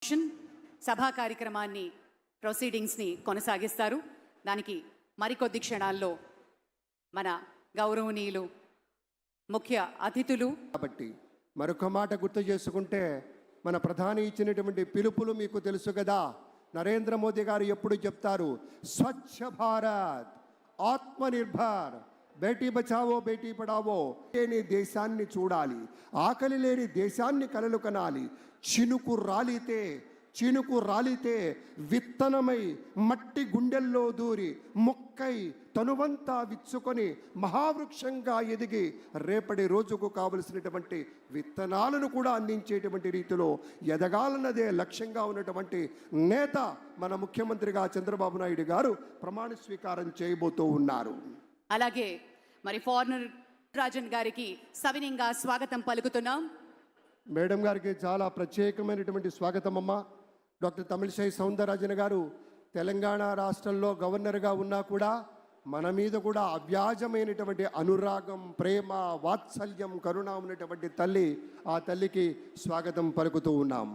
సభా కార్యక్రమాన్ని ప్రొసీడింగ్స్ని కొనసాగిస్తారు. దానికి మరికొద్ది క్షణాల్లో మన గౌరవనీయులు ముఖ్య అతిథులు. కాబట్టి మరొక మాట గుర్తు చేసుకుంటే మన ప్రధాని ఇచ్చినటువంటి పిలుపులు మీకు తెలుసు కదా. నరేంద్ర మోదీ గారు ఎప్పుడు చెప్తారు, స్వచ్ఛ భారత్, ఆత్మనిర్భర్, బేటీ బచావో బేటీ పడావో. లేని దేశాన్ని చూడాలి, ఆకలి లేని దేశాన్ని కలలు కనాలి. చినుకు రాలితే విత్తనమై మట్టి గుండెల్లో దూరి మొక్కై తనువంతా విచ్చుకొని మహావృక్షంగా ఎదిగి రేపటి రోజుకు కావలసినటువంటి విత్తనాలను కూడా అందించేటువంటి రీతిలో ఎదగాలన్నదే లక్ష్యంగా ఉన్నటువంటి నేత మన ముఖ్యమంత్రిగా చంద్రబాబు నాయుడు గారు ప్రమాణ స్వీకారం చేయబోతూ ఉన్నారు. అలాగే మరి ఫారినర్ రాజన్ గారికి సవినయంగా స్వాగతం పలుకుతున్నాం. మేడం గారికి చాలా ప్రత్యేకమైనటువంటి స్వాగతం అమ్మ. డాక్టర్ తమిళిసై సౌందరరాజన్ గారు తెలంగాణ రాష్ట్రంలో గవర్నర్గా ఉన్నా కూడా మన మీద కూడా అవ్యాజమైనటువంటి అనురాగం, ప్రేమ, వాత్సల్యం, కరుణ ఉన్నటువంటి తల్లి. ఆ తల్లికి స్వాగతం పలుకుతూ ఉన్నాం.